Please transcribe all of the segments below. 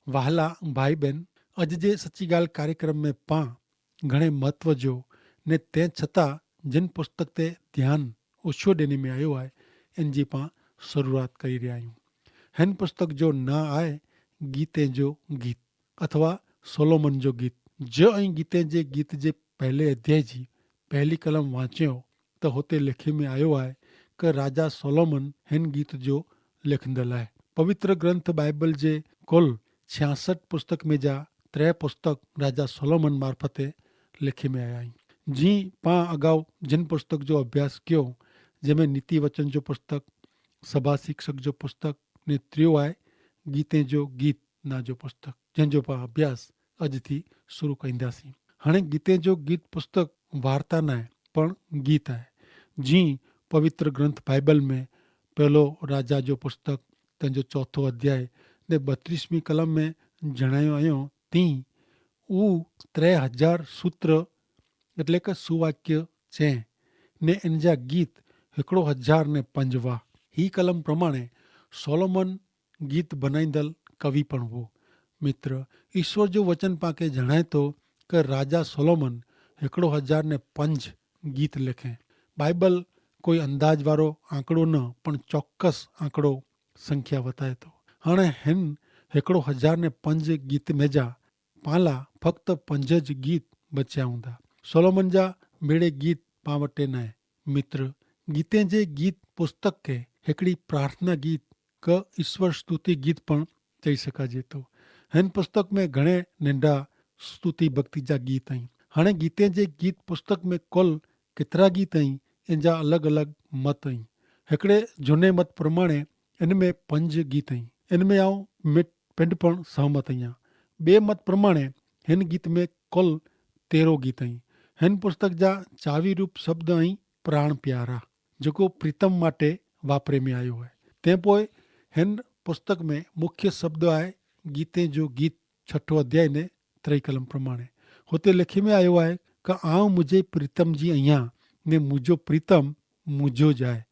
वहाला भाई बहन, अज जे सच्ची गाल कार्यक्रम में पां घणे महत्व जो ने ते छता जिन पुस्तक ते ध्यान ओछो ॾिने में आयो आहे इन जी पां शुरुआत करी रहिया आहियूं। हिन पुस्तक जो ना आहे गीते जो गीत अथवा सोलोमन जो गीत। जो ऐं गीते जे गीत जे पहले अध्याय जी पहली कलम वाचियो त हुते लिखे में आयो आहे कि राजा सोलोमन हिन गीत जो लिखंदड़ आहे। पवित्र ग्रंथ बाइबल जे कुल 66 पुस्तक में जा 3 पुस्तक राजा सोलोमन मार्फते लिखे में आया आहिनि। जी पां अगाउ जिन पुस्तक जो अभ्यास कयो जंहिंमें नीति वचन जो पुस्तक, सभा शिक्षक जो पुस्तक ने त्रियो आहे गीते जो गीत ना जो पुस्तक, जंहिंजो पां अभ्यास अॼु थी शुरू कंदासीं। हाणे गीते जो गीत पुस्तक वार्ता न आहे पण गीत आहे। जी पवित्र ग्रंथ बाइबल में पहलो राजा जो पुस्तक तंहिंजो 4 अध्याय ने 32वीं कलम में जणायो आयो तीं ऊ 3000 सूत्र એટલે કે સુવાક્ય છે ને इन जा गीत 1005 हुआ। ही कलम प्रमाणे सोलोमन गीत बनाईंदल कवि पण हो। मित्र, ईश्वर जो वचन पाके जणाए तो कि राजा सोलोमन 1005 गीत लिखे। बाइबल कोई अंदाज वारो आंकड़ो न पण चौक्कस आंकड़ो संख्या बताए तो। हाणे हिन 1005 गीत में जा पाला फक्त 5 ज गीत बचिया हूंदा। सोलोमन जा बेड़े गीत पां वटे न आहे। मित्र, गीते जे गीत पुस्तक के हिकिड़ी प्रार्थना गीत क ईश्वर स्तुति गीत पण चई सघिजे थो। हिन पुस्तक में घणे नंढा स्तुति भक्ति जा गीत आहिनि। हाणे गीते जे गीत पुस्तक में कुल केतिरा गीत आहिनि इन जा अलॻि अलॻि मत आहिनि। हिकिड़े झूने मत प्रमाणे इन में 5 गीत आहिनि। इन में आऊं पिंड पण सहमत आहियां। ॿिए मत प्रमाणे हिन गीत में कुल 13 गीत आहिनि। हिन पुस्तक जा चावी रूप शब्द आहिनि प्राण प्यारा, जेको प्रीतम माटे वापरे में आयो आहे। तंहिंपोइ हिन पुस्तक में मुख्य शब्द आहे गीते जो गीत 6 अध्याय ने 3 कलम प्रमाणे। हुते लिखे में आयो आहे कि आऊं मुंहिंजे प्रीतम जी आहियां ने मुंहिंजो प्रीतम मुंहिंजो ज आहे।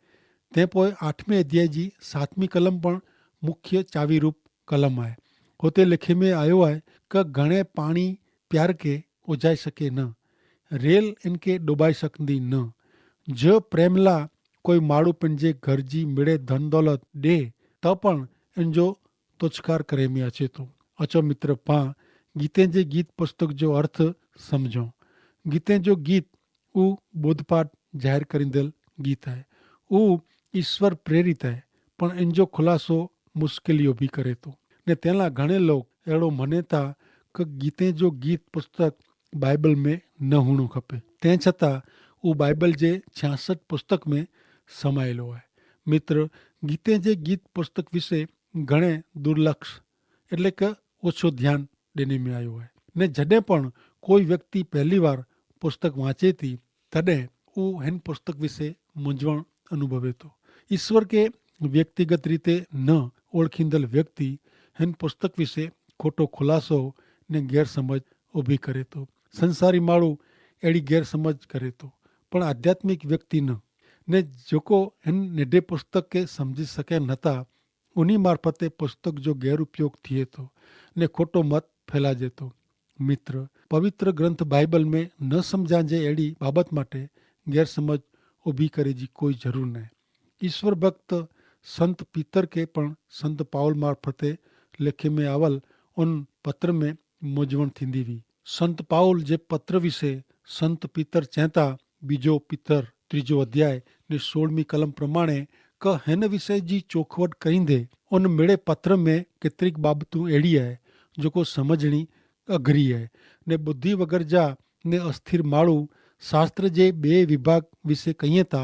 तंहिंपोइ 8वें अध्याय जी 7वीं कलम पण मुख्य चावी रूप कलम आहे। हुते लिखे में आयो आहे कि घणे पाणी प्यार के उजाए सके न, रेल इनके डुबाए सकंदी न। जो प्रेम ला कोई माण्हू पंहिंजे घर जी मिड़े धन दौलत ॾे त पण इन जो तुच्छकार करे में अचे थो। अचो मित्र, पां गीते जे गीत पुस्तक जो अर्थ समझो। गीते जो गीत ऊ बोधपाठ जाहिर करींदड़ गीत आहे। ऊ ईश्वर प्रेरित आहे पण इन जो खुलासो मुश्किल इहो बि करे थो ने तंहिं लाइ घणे लोग अहिड़ो मञे था कि गीते जो गीत पुस्तक बाइबल में न हुअणो खपे। तंहिं छतां उहो बाइबल जे 66 पुस्तक में समायलो आहे। मित्र, गीते जे गीत पुस्तक विषय घणे दुर्लक्ष એટલે કે ઓછો ધ્યાન ॾिने में आयो आहे ने जॾहिं पण कोई व्यक्ति पहली बार पुस्तक वांचे थी तॾहिं उहो हिन पुस्तक विषय मूंझवण अनुभवे थो। ईश्वर के व्यक्तिगत रीते न ओळखींदड़ व्यक्ति हिन पुस्तक विषय खोटो खुलासो ने गैरसमझ ऊभी करे थो। संसारी माण्हू अहिड़ी गैरसमझ करे थो पण आध्यात्मिक व्यक्ति न ने जेको हिन निढे पुस्तक के समझी सघनि नथा उन्ही मार्फते पुस्तक जो गैर उपयोग थिए थो ने खोटो मत फैलाजे थो। मित्र, पवित्र ग्रंथ बाइबल में न समझा जे अहिड़ी बाबत माटे गैरसमझ ऊभी करे जी कोई ज़रूर न आहे। ईश्वर भक्त संत पीतर के पण संत पाउल मार्फते लिखे में आवल उन पत्र में मूंझवण थींदी हुई। संत पाउल जे पत्र विषय संत पीतर चवंता बीजो पीतर 3 अध्याय ने 16वीं कलम प्रमाणे क हिन विषय जी चोखवट कईंदे उन मिड़े पत्र में केतिरीक बाबतूं अहिड़ी आहे जेको समझणी अघरी आहे ने बुद्धि वग़ैरह जा ने अस्थिर माण्हू शास्त्र जे ॿिए विभाग विषय कईं था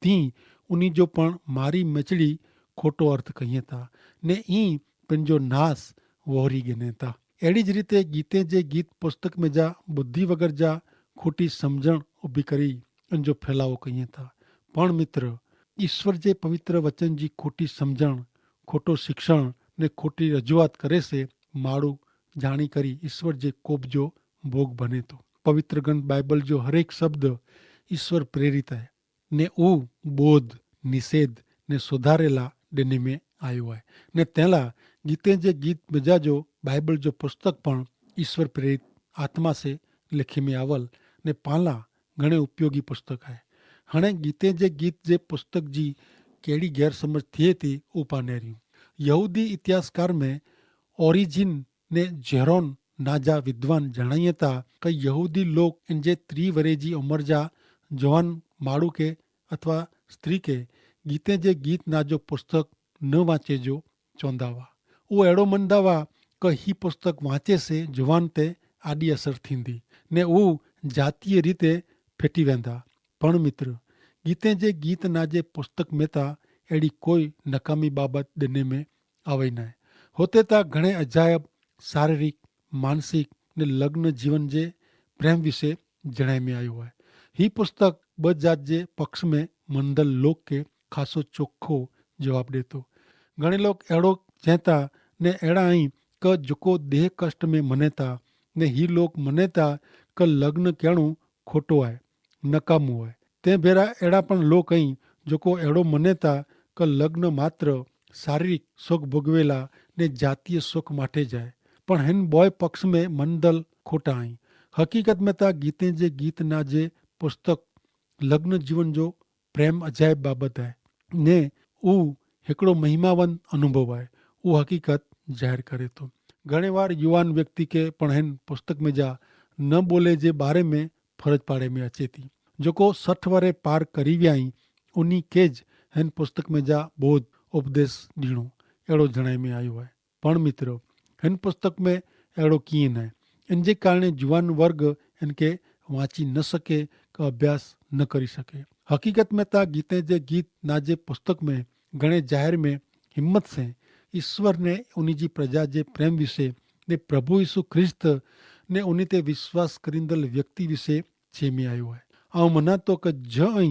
तीं उन्ही जो पण मारी मचड़ी खोटो अर्थ कईं था ने ई पंहिंजो नास वहोरी गिने था। अहिड़ी ज रीते गीते जे गीत पुस्तक में जा बुद्धि वग़ैरह जा खोटी समझण ऊभी करी इन जो फैलावो कईं था। पण मित्र, ईश्वर जे पवित्र वचन जी खोटी समझण, खोटो शिक्षण ने खोटी रजूआत करे से माण्हू जाणी करी ईश्वर जे कोप जो भोग बने थो। पवित्र ग्रंथ बाइबल जो हरेक शब्द ईश्वर प्रेरित है ने ऊ बोध निषेध ने सुधारेला ॾिने में आयो आहे ने तंहिं लाइ गीते जे गीत बिजा जो बाइबल जो पुस्तक पण ईश्वर प्रेरित आत्मा से लिखी में आवल ने पाला घणे उपयोगी पुस्तक है। हाणे गीते जे गीत जे पुस्तक जी केड़ी गैरसमझ थिए थी ऊ पानेरियूं। यहूदी इतिहासकार में ओरिजिन ने जेरोन नाजा विद्वान जणाइए था कि यहूदी लोग इन जे 3 वरे जी उम्र जा जवान माण्हू के अथवा स्त्री के गीते जे गीत नाजो पुस्तक न वांचे जो चवंदा हुआ। उहो अहिड़ो मञंदा हुआ कि ही पुस्तक वांचे से जुवान ते आॾी असर थींदी ने हू जातीय रीते फिटी वेंदा। पण मित्र, गीते जे गीत नाजे पुस्तक में ता अहिड़ी कोई नकामी बाबत ॾिने में આવે न। होते ता घणे अजायब शारीरिक मानसिक ने लग्न जीवन जे प्रेम विषय जणाए में आयो है। ही पुस्तक ब जात जे पक्ष में मंदल लोक के खासो चोखो जवाब ॾे थो। घणे लोग अहिड़ो चवता ने अहिड़ा आई क जेको देह कष्ट में मने था ने ही लोग मने था क लग्न करणु खोटो आहे, नकामो आहे। ते भेरा अहिड़ा पण लोग आई जेको अहिड़ो मने था क लग्न मात्र शारीरिक सुख भोगवेला ने जातीय सुख माटे जाए। पण हिन बॉय पक्ष में मंदल खोटा आई। हकीकत में ता गीते जे गीत ना जे पुस्तक लग्न जीवन जो प्रेम अजायब बाबत है ने ऊ हिकिड़ो महिमावंत अनुभव है, वो हकीकत जाहिर करे थो। घणे बार युवान व्यक्ति के पण हिन पुस्तक में जा न बोले जे बारे में फर्ज पाड़े में अचे थी। जेको 60 वरे पार करी विया आहीं उन्हीं के ज हिन पुस्तक में जा बोध उपदेश ॾियणो अहिड़ो जणाए में आयो है। पण मित्र, हिन पुस्तक में अहिड़ो कीअं न आहे। इन जे कारण जुवान वर्ग इनके वांची न सके का अभ्यास न करी सके। हकीकत में ता गीते जे गीत नाजे पुस्तक में घणे जाहिर में हिम्मत से ईश्वर ने उन्हीं जी प्रजा जे प्रेम विषय ने प्रभु यीशु ख्रिस्त ने उन्हीं ते विश्वास करींदल व्यक्ति विषय छे में आयो है। ऐं मना तो कि ज आई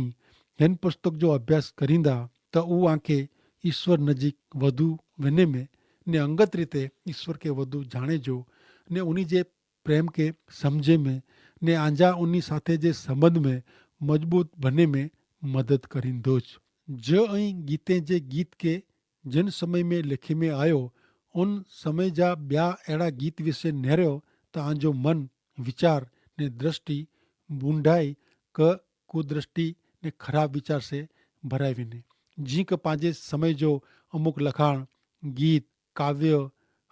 हिन पुस्तक जो अभ्यास करींदा त ऊ आंखे ईश्वर नजीक वधु वने में ने अंगत रीते ईश्वर के वधु जाने जो ने उन्हीं जे प्रेम के समझे में ने आंजा उन्हीं साथे जे संबंध में मजबूत बने में मदद करींदो। ज आई गीते जे गीत के जिन समय में लिखे में आयो उन समय जा ॿिया अहिड़ा गीत विषय नेरियो तव्हांजो मन विचार ने दृष्टि बूंढाई क कुदृष्टि ने खराब विचार से भराए वञे। जीअं कि पंहिंजे समय जो अमुक लखाण गीत काव्य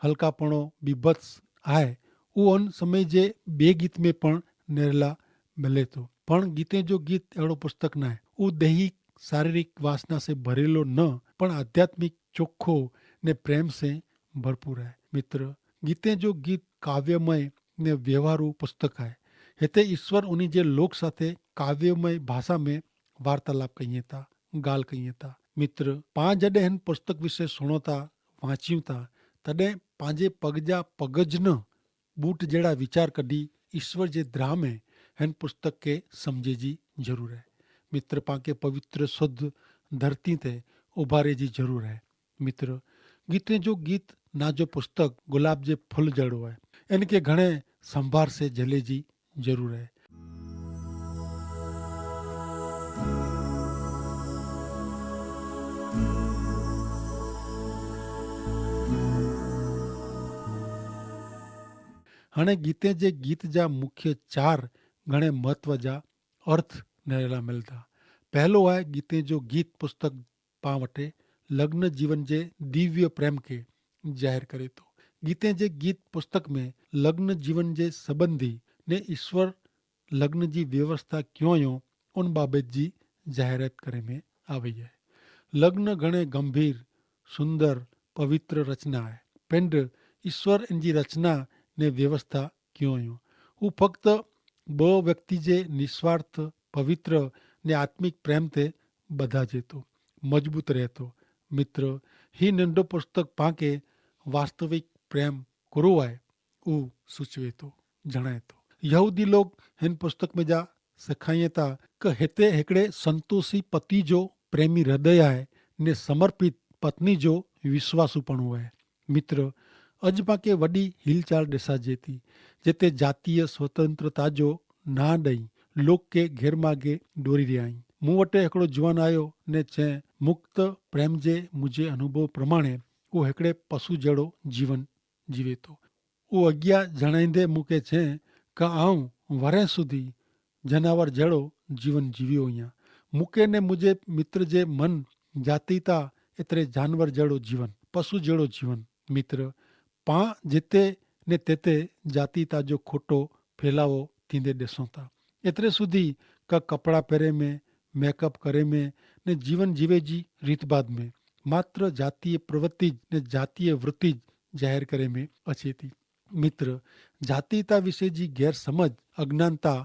हल्कापणो बीभत्स आहे उहो उन समय जे ॿिए गीत में पण नेरला मिले थो। पण गीते जो गीत अहिड़ो पुस्तक न आहे। उहो दैहिक शारीरिक वासना से भरेलो न पण आध्यात्मिक चोखो ने प्रेम से भरपूर है। मित्र, गीते जो गीत काव्यमय ने व्यवहारू पुस्तक है। हिते ईश्वर उन्हीं जे लोक साथे काव्यमय भाषा में वार्तालाप कईए था, गाल कईए था। मित्र, पां जॾहिं हिन पुस्तक विषय सुणो था वांचियूं था तॾहिं पंहिंजे पग जा पगज न बूट जहिड़ा वीचार कढी ईश्वर जे द्राह में हिन पुस्तक के समझे जी ज़रूर है। मित्र, पांखे पवित्र शुद्ध धरती ते उभारे जी ज़रूर है। मित्र, गीते जो गीत ना जो पुस्तक गुलाब जे फूल जड़ो है। इनके घणे संभार से झले जी ज़रूर है। हाणे गीते जे गीत जा मुख्य 4 घणे महत्व जा अर्थ नेरेला मिलता। पहलो है गीते जो गीत पुस्तक पां वटे लग्न जीवन जे दिव्य प्रेम के जाहिर करे तो। गीते जे गीत पुस्तक में लग्न जीवन जे संबंधी ने ईश्वर लग्न जी व्यवस्था क्यों यो उन बाबत जी जाहिरात करे में आई है। लग्न घणे गंभीर सुंदर पवित्र रचना है। पिंड ईश्वर इन जी रचना ने व्यवस्था क्यों यो हू फक्त ब व्यक्ति जे निस्वार्थ पवित्र ने आत्मिक प्रेम ते बधाजे तो मजबूत रहतो। मित्र, ही नंढो पुस्तक पाके वास्तविक प्रेम कुरो है ऊ सूचवे तो जणाए तो। यहूदी लोग हिन पुस्तक में जा सिखाइए था कि हिते हिकिड़े संतोषी पति जो प्रेमी हृदय है ने समर्पित पत्नी जो विश्वासूपणो है। मित्र, अज पाके वॾी हिलचाल ॾिसाजे थी जिते जातीय स्वतंत्रता जो ना ॾेई लोक के घेर मागे डोरी रहिया आहिनि। मूं वटि हिकिड़ो जुवान आयो ने चई मुक्त प्रेम जे मुंहिंजे अनुभव प्रमाणे उहो हिकिड़े पशु जहिड़ो जीवन जीवे थो। वो अॻियां जणाईंदे मूंखे चयईं कि आऊं वरे સુધી जनावर जहिड़ो जीवन जीवियो आहियां। मूंखे ने मुंहिंजे मित्र जे मन जाती था एतिरे जानवर जहिड़ो जीवन, पशु जहिड़ो जीवन। मित्र पां जिते ने तेते जाती था जो खोटो फैलावो थींदे ॾिसूं था। एतिरे સુધી का कपिड़ा पहिरे में, मेकअप करे में ने जीवन जीवे जी रीतबाद में मात्र जातीय प्रवृत्ति ने जातीय वृत्ति जाहिर करे में अचे थी। मित्र जातीयता विषय जी गैरसमझ अज्ञानता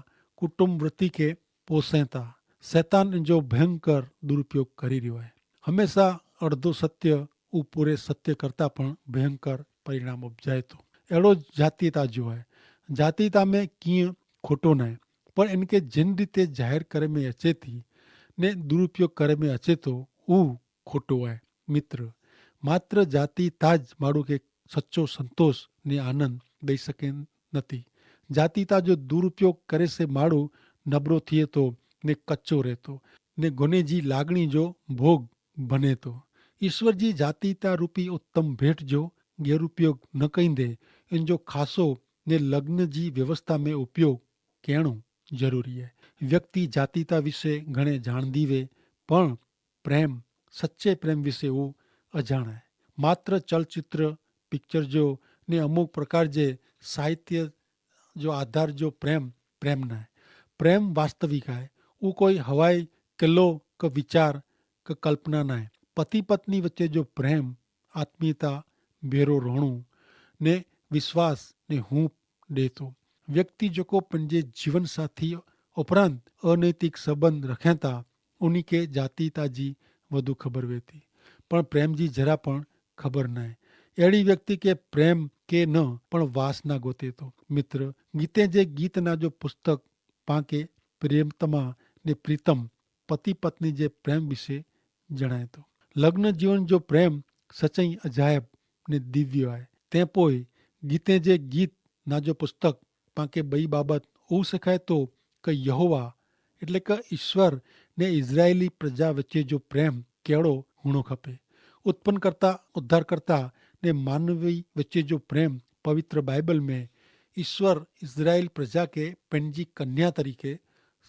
कुटुंब वृत्ति के पोसे था। शैतान इन जो भयंकर दुरुपयोग करी रहियो आहे। हमेशा अर्धो सत्य उ पूरे सत्य करता पण भयंकर परिणाम उपजाए थो। अहिड़ो जातीयता जो आहे। जातीयता में कीअं खोटो न आहे, पर इनके जिन रीते जाहिर करे में अचे थी ने दुरुपयोग करे में अचे थो उहो खोटो आहे। मित्र मात्र जातीयता ज माण्हू खे सच्चो संतोष ने आनंद ॾेई सघे नथी। जातीयता जो दुरुपयोग करे से माण्हू नबरो थिए थो ने कचो रहे थो ने गुने जी लागणी जो भोग बने थो। ईश्वर जी जातीयता रूपी उत्तम भेंट जो गैरुपयोग न कईंदे इन जो खासो ने लग्न जी व्यवस्था में उपयोग करणो ज़रूरी है। व्यक्ति जातीयता विषय घणे जाणदी वे पण प्रेम, सच्चे प्रेम विषय वो अजाण है। मात्र चलचित्र पिक्चर जो ने अमुक प्रकार जे साहित्य जो आधार जो प्रेम प्रेम न है। प्रेम वास्तविक है। वो कोई हवाई किलो का विचार का कल्पना न है। पति पत्नी वच्चे जो प्रेम, आत्मीयता, बेरो रोणू ने विश्वास ने हूंफ ॾे थो। व्यक्ति जो पंहिंजे जीवन साथी उपरांत अनैतिक संबंध रखे था उन्हीं के जातीयता जी वधु खबर वे थी, पण प्रेम जी जरा पण खबर न है। अहिड़ी व्यक्ति के प्रेम के न पण वासना गोते थो। मित्र गीते जे गीत ना जो पुस्तक पाके प्रेमतमा ने प्रीतम पति पत्नी जे प्रेम विषय जणाए थो। लग्न जीवन जो प्रेम सचई अजायब ने दिव्य है। ते पोइ गीते जे गीत ना जो पुस्तक पाके बई बाबत એવું શીખાય તો કે યહોવા એટલે કે ઈશ્વર ને ઇઝરાયેલી પ્રજા વચ્ચે જો પ્રેમ કેળો હોણો ખપે। उत्पन्नकर्ता उद्धारकर्ता ने मानवी वच्चे जो प्रेम पवित्र बाइबल में ईश्वर इज़राइल प्रजा के पंहिंजी कन्या तरीके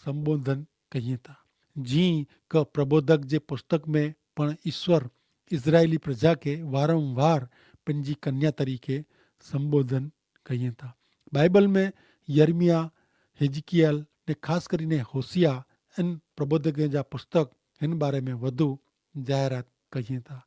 संबोधन कहिए था। जी क प्रबोधक जे पुस्तक में पण ईश्वर इज़राइली प्रजा के वारंवार पंहिंजी कन्या तरीके संबोधन कहिए था। बाइबल में यर्मिया, हिजकियल ने खास करीने होशिया इन प्रबोधक जा पुस्तक इन बारे में वधु जाहिरात कहिए था।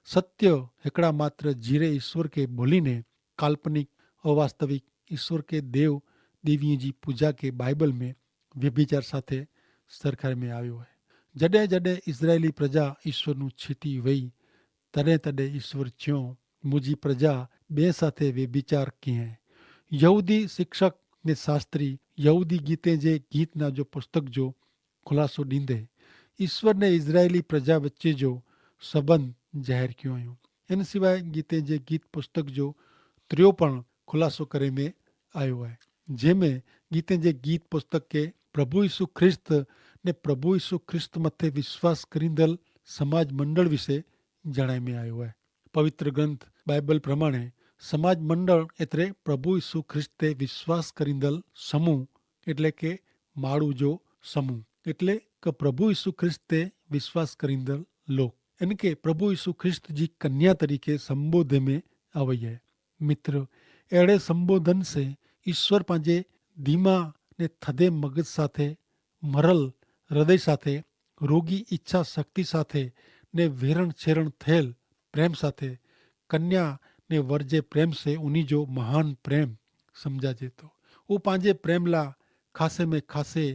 सत्य हिकड़ा मात्र जीरे ईश्वर के बोलीने काल्पनिक अवास्तविक ईश्वर के देव देवी जी पूजा के बाइबल में व्यभिचार साथे सरकार में आयो है। जडे जडे इज़राइली प्रजा ईश्वर नु छीटी वही तडे तडे ईश्वर चयो मुझी प्रजा बे साथे व्यभिचार किए। यहूदी शिक्षक ने शास्त्री यहूदी गीते जे गीत ना जो पुस्तक जो खुलासो ॾींदे ईश्वर ने इज़राइली प्रजा वच्चे जो संबंध जाहिर कियो हुयो। इन सिवाय गीते जे गीत पुस्तक जो त्रियो पण खुलासो करे में आयो है, जंहिंमें गीते जे गीत पुस्तक के प्रभु यीशु ख्रिस्त ने प्रभु यीशु ख्रिस्त मथे विश्वास करींदल समाज मंडल विषय जणाए में आयो है। पवित्र ग्रंथ बाइबल प्रमाणे समाज मंडल एतरे प्रभु यीशु ख्रिस्ते विश्वास करींदल समूह એટલે કે માળું જો સમૂહ એટલે કે પ્રભુ यीशु ख्रिस्ते विश्वास करींदल लोग इनके प्रभु यीशु ख्रिस्त जी कन्या तरीके संबोधन में आवई है। मित्र अड़े संबोधन से ईश्वर पांजे धीमा ने थदे मगज साथे मरल हृदय साथे रोगी इच्छा शक्ति साथे ने वेरण छेरण थेल प्रेम साथे कन्या ने वर्जे प्रेम से उन्हीं जो महान प्रेम समझा जे तो वो पांजे प्रेम ला खासे में खासे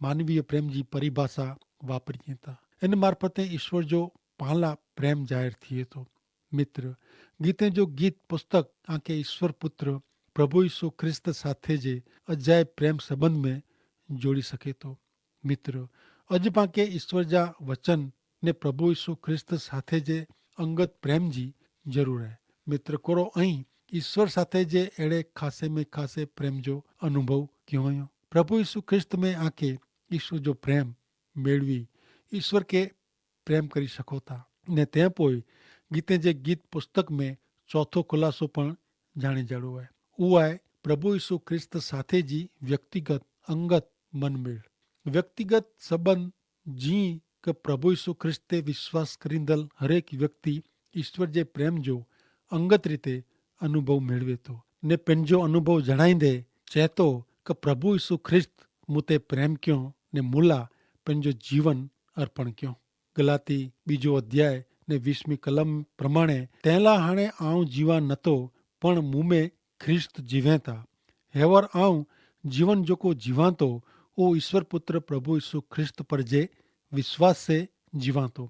मानवीय प्रेम जी परिभाषा वापरिए था। इन मार्फते ईश्वर जो पाला प्रेम जाहिर थिए तो। मित्र गीते जो गीत पुस्तक आके ईश्वर पुत्र प्रभु यीशु ख्रिस्त साथे जे अजायब प्रेम संबंध में जोड़ी सके तो। मित्र अज पाके ईश्वर जा वचन ने प्रभु यीशु ख्रिस्त साथे जे अंगत प्रेम जी जरूर है। मित्र कोरो अहीं ईश्वर साथे जे अड़े खासे में खासे प्रेम जो अनुभव क्यों हुयो। प्रभु यीशु ख्रिस्त में आके ईश्वर जो प्रेम मेळवी ईश्वर के प्रेम करी सको था ने ते पोइ गीते जे गीत पुस्तक में चौथो खुलासो पण जाणे जड़ो है। वो है प्रभु यीशु ख्रिस्त साथे जी व्यक्तिगत अंगत मनमेल। व्यक्तिगत संबंध जी કે પ્રભુ ઈસુ ખ્રિસ્તે વિશ્વાસ કરીંદલ હરેક વ્યક્તિ ઈશ્વર જે પ્રેમ જો અંગત રીતે અનુભવ મેળવે તો ને પેંજો અનુભવ જણાઈ દે ચેતો કે પ્રભુ ઈસુ ખ્રિસ્ત મુતે પ્રેમ ક્યો ને મુલા પેંજો જીવન અર્પણ ક્યો। ગલાતી 2 અધ્યાય ને 20મી કલમ પ્રમાણે તેલા હાણે આઉં જીવા નતો પણ મુમે ખ્રિસ્ત જીવેતા હેવર આઉં જીવન જોકો જીવાતો ओ ईश्वर पुत्र प्रभु यीशु ख्रिस्त पर जे विश्वास से जीवातो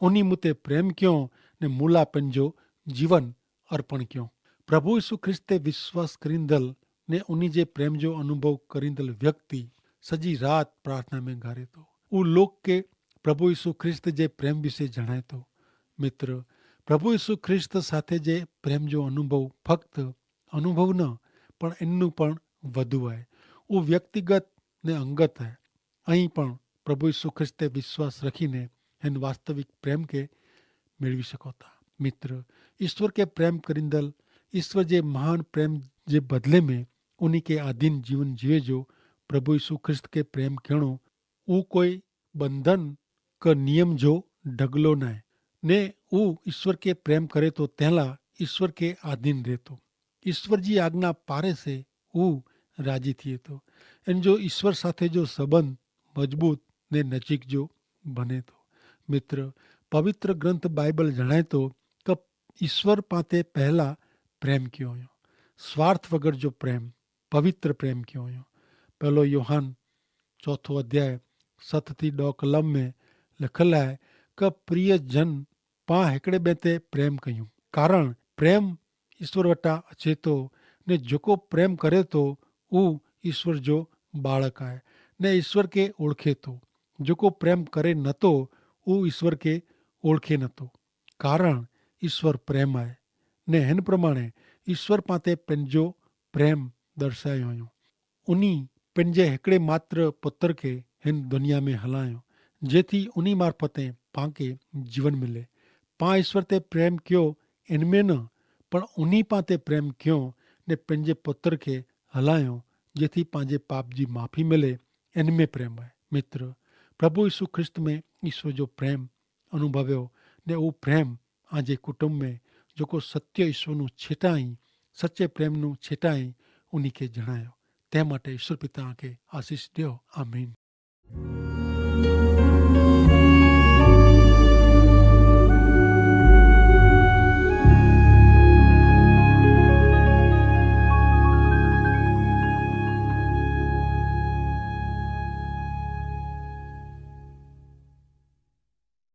उन्हीं मुते प्रेम क्यों ने मूला पंजो जीवन अर्पण क्यों। प्रभु यीशु ख्रिस्ते विश्वास करींदल ने उन्हीं जे प्रेम जो अनुभव करींदल व्यक्ति सजी रात प्रार्थना में गारे तो वो लोग के प्रभु यीशु ख्रिस्त जे प्रेम विषय जणाय तो मित्र प्रभु यीशु ख्रिस्त साथे जे प्रेम जो अनुभव फक्त अनुभव न पण एनु पण વધુ है वो व्यक्तिगत ने अंगत है। अहीं पण प्रभु यीशु ख्रिस्ते विश्वास रखीने इन वास्तविक प्रेम के मेळवी शकोता। मित्र ईश्वर के प्रेम करिंदल ईश्वर जे महान प्रेम जे बदले में उन्हीं के अधीन जीवन जीवे जो प्रभु यीशु ख्रिस्त के प्रेम कहणो वो कोई बंधन का नियम जो ढगलो न है ने वो ईश्वर के प्रेम करे तो तेला ईश्वर के अधीन रहतो ईश्वर जी आज्ञा पारे से वो राजी थिए तो एन जो ईश्वर साथे जो संबंध मजबूत ने नजीक जो बने तो मित्र पवित्र ग्रंथ बाइबल जણાય तो कि ईश्वर पाते पहला प्रेम क्यों हो स्वार्थ वगर जो प्रेम पवित्र प्रेम क्यों हो। पहलो योहान 4 अध्याय 7 થી 9 कलम में लखल है कि प्रिय जन पा हेकड़े बेते प्रेम कयूं कारण प्रेम ईश्वर वटा अचे तो ने जोको प्रेम करे तो वो ईश्वर जो बालक है ने ईश्वर के ओळखे तो जोको प्रेम करे न तो वो ईश्वर के ओळखे न तो कारण ईश्वर प्रेम है ने हेन प्रमाणे ईश्वर पाते पंजो प्रेम दर्शायो हुयो उन्हीं पंजे हेकड़े मात्र पुत्र के हिन दुनिया में हलायो जेथी उन्हीं मार्फते पाके जीवन मिले पा ईश्वर ते प्रेम क्यों इनमें न पण उन्हीं पाते प्रेम क्यों ने पंजे पुत्र के हलायो जेथी पांजे पाप जी माफी मिले इनमें प्रेम है। मित्र प्रभु यीशु ख्रिस्त में ईश्वर जो प्रेम अनुभव्यो ने वो प्रेम आजे कुटुंब में जो को सत्य ईश्वर नु छेटाई सच्चे प्रेम नु छेटाई उन्हीं के जणायो ते माटे ईश्वर पिता के आशीष दियो आमीन।